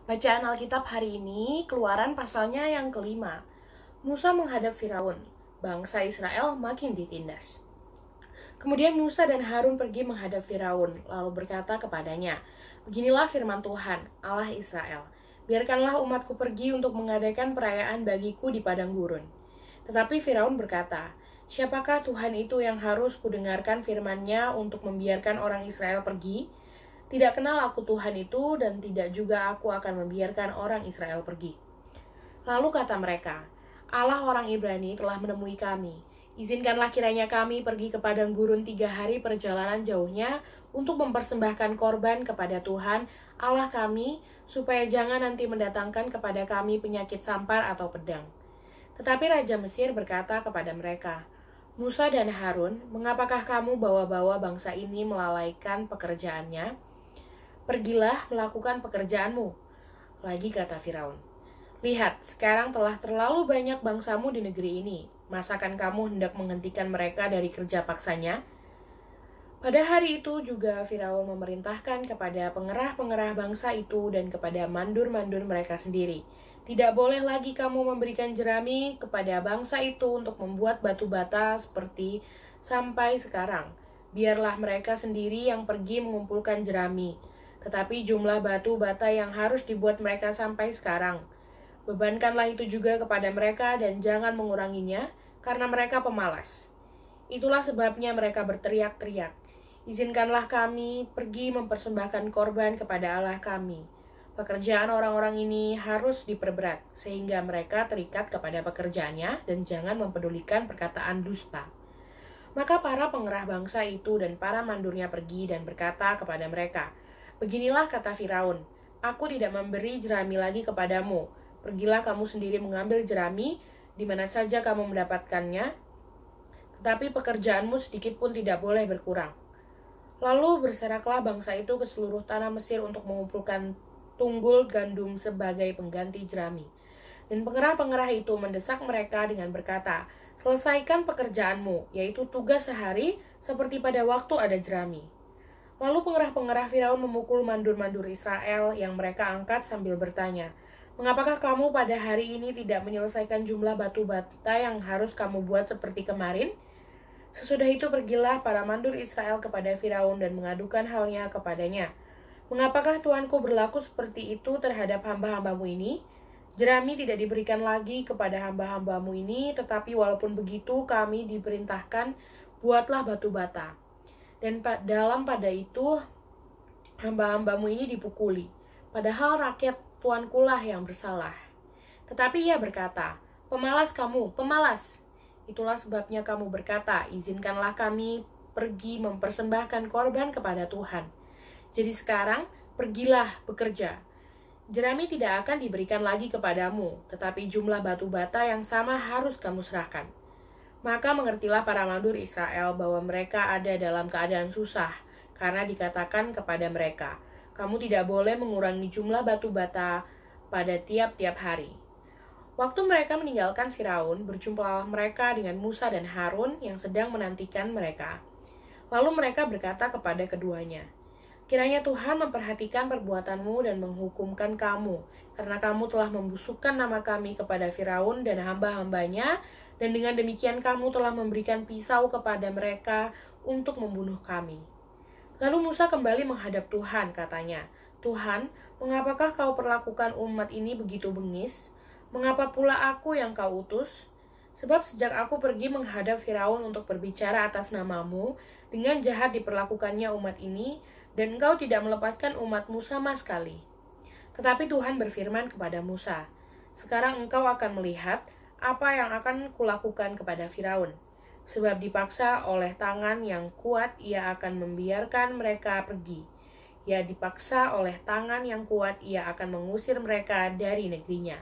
Bacaan Alkitab hari ini, Keluaran pasalnya yang kelima. Musa menghadap Firaun, bangsa Israel makin ditindas. Kemudian Musa dan Harun pergi menghadap Firaun, lalu berkata kepadanya, "Beginilah firman Tuhan, Allah Israel, biarkanlah umatku pergi untuk mengadakan perayaan bagiku di padang gurun." Tetapi Firaun berkata, "Siapakah Tuhan itu yang harus kudengarkan firman-Nya untuk membiarkan orang Israel pergi? Tidak kenal aku Tuhan itu, dan tidak juga aku akan membiarkan orang Israel pergi." Lalu kata mereka, "Allah orang Ibrani telah menemui kami. Izinkanlah kiranya kami pergi ke padang gurun 3 hari perjalanan jauhnya untuk mempersembahkan korban kepada Tuhan Allah kami, supaya jangan nanti mendatangkan kepada kami penyakit sampar atau pedang." Tetapi Raja Mesir berkata kepada mereka, "Musa dan Harun, mengapakah kamu bawa-bawa bangsa ini melalaikan pekerjaannya? Pergilah melakukan pekerjaanmu." Lagi kata Firaun, "Lihat, sekarang telah terlalu banyak bangsamu di negeri ini. Masakan kamu hendak menghentikan mereka dari kerja paksanya?" Pada hari itu juga Firaun memerintahkan kepada pengerah-pengerah bangsa itu dan kepada mandur-mandur mereka sendiri, "Tidak boleh lagi kamu memberikan jerami kepada bangsa itu untuk membuat batu bata seperti sampai sekarang. Biarlah mereka sendiri yang pergi mengumpulkan jerami. Tetapi jumlah batu bata yang harus dibuat mereka sampai sekarang, bebankanlah itu juga kepada mereka dan jangan menguranginya, karena mereka pemalas. Itulah sebabnya mereka berteriak-teriak, 'Izinkanlah kami pergi mempersembahkan korban kepada Allah kami.' Pekerjaan orang-orang ini harus diperberat, sehingga mereka terikat kepada pekerjaannya dan jangan mempedulikan perkataan dusta." Maka para pengerah bangsa itu dan para mandurnya pergi dan berkata kepada mereka, "Beginilah kata Firaun, aku tidak memberi jerami lagi kepadamu. Pergilah kamu sendiri mengambil jerami di mana saja kamu mendapatkannya, tetapi pekerjaanmu sedikit pun tidak boleh berkurang." Lalu berseraklah bangsa itu ke seluruh tanah Mesir untuk mengumpulkan tunggul gandum sebagai pengganti jerami. Dan pengerah-pengerah itu mendesak mereka dengan berkata, "Selesaikan pekerjaanmu, yaitu tugas sehari, seperti pada waktu ada jerami." Lalu pengerah-pengerah Firaun memukul mandur-mandur Israel yang mereka angkat sambil bertanya, "Mengapakah kamu pada hari ini tidak menyelesaikan jumlah batu bata yang harus kamu buat seperti kemarin?" Sesudah itu pergilah para mandur Israel kepada Firaun dan mengadukan halnya kepadanya, "Mengapakah Tuanku berlaku seperti itu terhadap hamba-hambamu ini? Jerami tidak diberikan lagi kepada hamba-hambamu ini, tetapi walaupun begitu kami diperintahkan, buatlah batu bata. Dan pada itu hamba-hambamu ini dipukuli, padahal rakyat tuankulah yang bersalah." Tetapi ia berkata, "Pemalas kamu, pemalas. Itulah sebabnya kamu berkata, 'Izinkanlah kami pergi mempersembahkan korban kepada Tuhan.' Jadi sekarang, pergilah bekerja. Jerami tidak akan diberikan lagi kepadamu, tetapi jumlah batu bata yang sama harus kamu serahkan." Maka mengertilah para mandur Israel bahwa mereka ada dalam keadaan susah, karena dikatakan kepada mereka, "Kamu tidak boleh mengurangi jumlah batu bata pada tiap-tiap hari." Waktu mereka meninggalkan Firaun, berjumpalah mereka dengan Musa dan Harun yang sedang menantikan mereka. Lalu mereka berkata kepada keduanya, "Kiranya Tuhan memperhatikan perbuatanmu dan menghukumkan kamu, karena kamu telah membusukkan nama kami kepada Firaun dan hamba-hambanya, dan dengan demikian kamu telah memberikan pisau kepada mereka untuk membunuh kami." Lalu Musa kembali menghadap Tuhan, katanya, "Tuhan, mengapakah kau perlakukan umat ini begitu bengis? Mengapa pula aku yang kau utus? Sebab sejak aku pergi menghadap Firaun untuk berbicara atas namamu, dengan jahat diperlakukannya umat ini, dan engkau tidak melepaskan umatmu sama sekali." Tetapi Tuhan berfirman kepada Musa, "Sekarang engkau akan melihat apa yang akan kulakukan kepada Firaun. Sebab dipaksa oleh tangan yang kuat ia akan membiarkan mereka pergi. Ya, dipaksa oleh tangan yang kuat ia akan mengusir mereka dari negerinya."